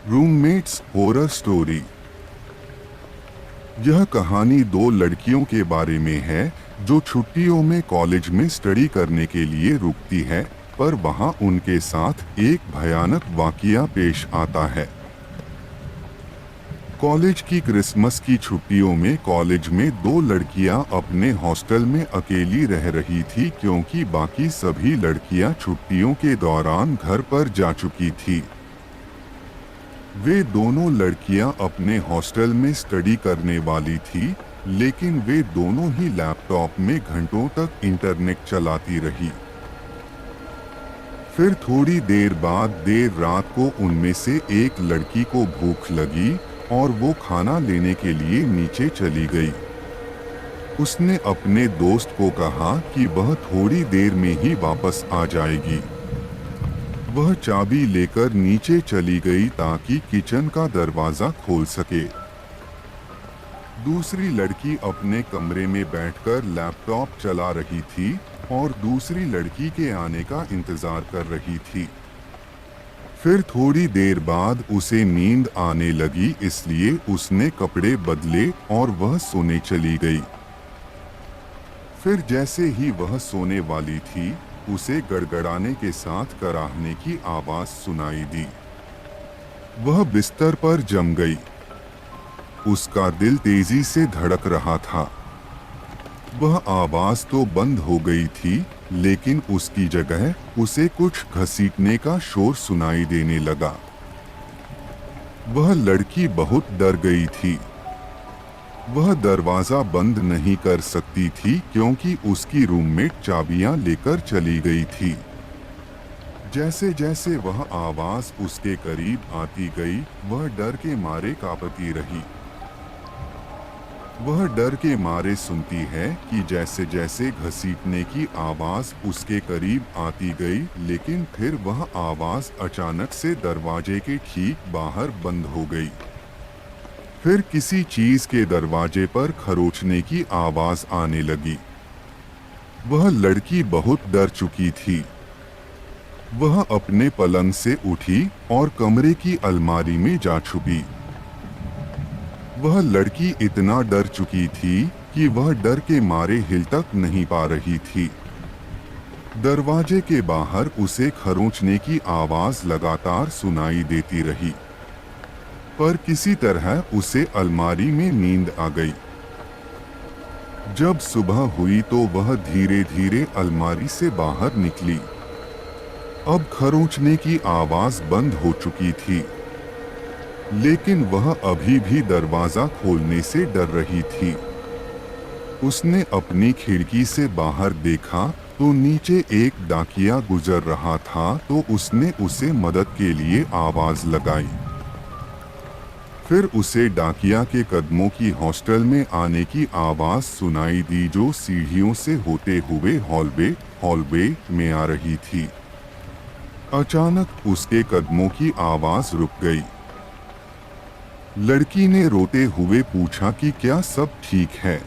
Roommates horror story. यह कहानी दो लड़कियों के बारे में है जो छुट्टियों में कॉलेज में स्टडी करने के लिए रुकती है, पर वहां उनके साथ एक भयानक वाकया पेश आता है। कॉलेज की क्रिसमस की छुट्टियों में कॉलेज में दो लड़कियां अपने हॉस्टल में अकेली रह रही थी क्योंकि बाकी सभी लड़कियां छुट्टियों के दौरान घर पर जा चुकी थी। वे दोनों लड़कियां अपने हॉस्टल में स्टडी करने वाली थी, लेकिन वे दोनों ही लैपटॉप में घंटों तक इंटरनेट चलाती रही। फिर थोड़ी देर बाद देर रात को उनमें से एक लड़की को भूख लगी और वो खाना लेने के लिए नीचे चली गई। उसने अपने दोस्त को कहा कि वह थोड़ी देर में ही वापस आ जाएगी। वह चाबी लेकर नीचे चली गई ताकि किचन का दरवाजा खोल सके। दूसरी लड़की अपने कमरे में बैठकर लैपटॉप चला रही थी और दूसरी लड़की के आने का इंतजार कर रही थी। फिर थोड़ी देर बाद उसे नींद आने लगी, इसलिए उसने कपड़े बदले और वह सोने चली गई। फिर जैसे ही वह सोने वाली थी, उसे गड़गड़ाने के साथ कराहने की आवाज सुनाई दी। वह बिस्तर पर जम गई। उसका दिल तेजी से धड़क रहा था। वह आवाज तो बंद हो गई थी, लेकिन उसकी जगह उसे कुछ घसीटने का शोर सुनाई देने लगा। वह लड़की बहुत डर गई थी। वह दरवाजा बंद नहीं कर सकती थी क्योंकि उसकी रूममेट चाबियां लेकर चली गई थी। जैसे जैसे वह आवाज उसके करीब आती गई, वह डर के मारे कांपती रही। वह डर के मारे सुनती है कि जैसे जैसे घसीटने की आवाज उसके करीब आती गई, लेकिन फिर वह आवाज अचानक से दरवाजे के ठीक बाहर बंद हो गई। फिर किसी चीज के दरवाजे पर खरोचने की आवाज आने लगी। वह लड़की बहुत डर चुकी थी। वह अपने पलंग से उठी और कमरे की अलमारी में जा छुपी। वह लड़की इतना डर चुकी थी कि वह डर के मारे हिल तक नहीं पा रही थी। दरवाजे के बाहर उसे खरोंचने की आवाज लगातार सुनाई देती रही, पर किसी तरह उसे अलमारी में नींद आ गई। जब सुबह हुई तो वह धीरे धीरे अलमारी से बाहर निकली। अब खरोंचने की आवाज बंद हो चुकी थी, लेकिन वह अभी भी दरवाजा खोलने से डर रही थी। उसने अपनी खिड़की से बाहर देखा तो नीचे एक डाकिया गुजर रहा था, तो उसने उसे मदद के लिए आवाज लगाई। फिर उसे डाकिया के कदमों की हॉस्टल में आने की आवाज सुनाई दी जो सीढ़ियों से होते हुए हॉलवे में आ रही थी। अचानक उसके कदमों की आवाज रुक गई। लड़की ने रोते हुए पूछा कि क्या सब ठीक है,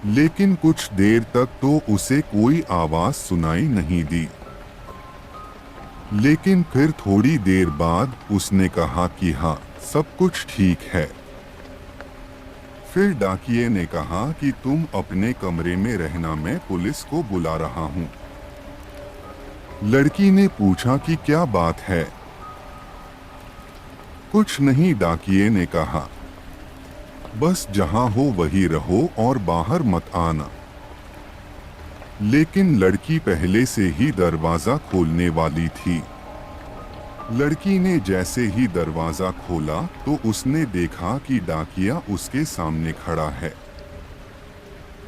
लेकिन कुछ देर तक तो उसे कोई आवाज सुनाई नहीं दी। लेकिन फिर थोड़ी देर बाद उसने कहा कि हाँ, सब कुछ ठीक है। फिर डाकिये ने कहा कि तुम अपने कमरे में रहना, मैं पुलिस को बुला रहा हूँ। लड़की ने पूछा कि क्या बात है। कुछ नहीं, डाकिये ने कहा, बस जहाँ हो वहीं रहो और बाहर मत आना। लेकिन लड़की पहले से ही दरवाजा खोलने वाली थी। लड़की ने जैसे ही दरवाजा खोला तो उसने देखा कि डाकिया उसके सामने खड़ा है।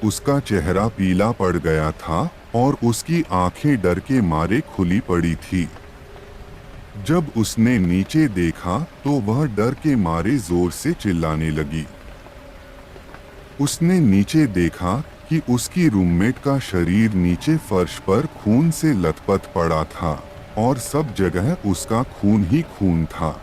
उसका चेहरा पीला पड़ गया था और उसकी आंखें डर के मारे खुली पड़ी थी। जब उसने नीचे देखा तो वह डर के मारे जोर से चिल्लाने लगी। उसने नीचे देखा कि उसकी रूममेट का शरीर नीचे फर्श पर खून से लथपथ पड़ा था और सब जगह उसका खून ही खून था।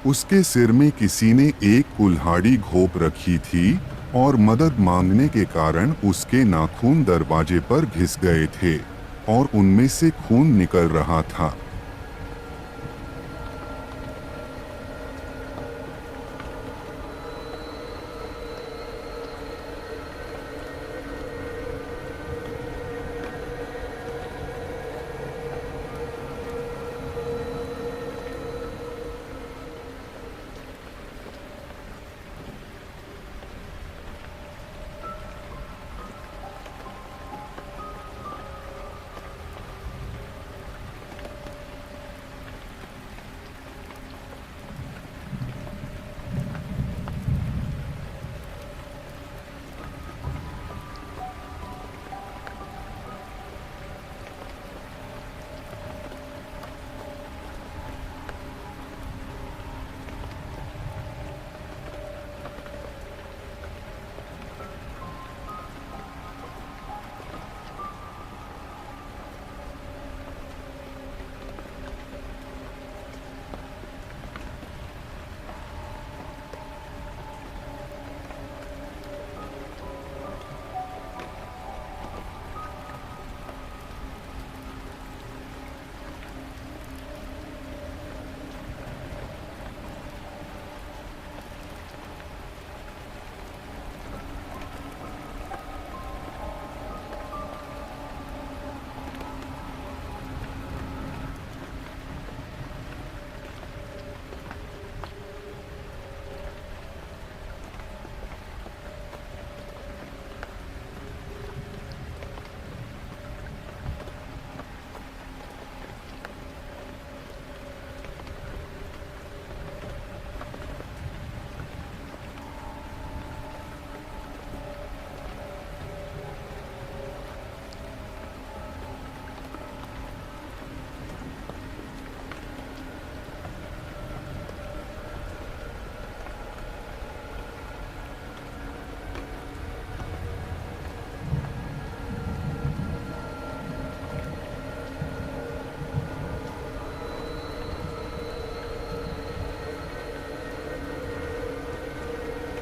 उसके सिर में किसी ने एक कुल्हाड़ी घोंप रखी थी और मदद मांगने के कारण उसके नाखून दरवाजे पर घिस गए थे और उनमें से खून निकल रहा था।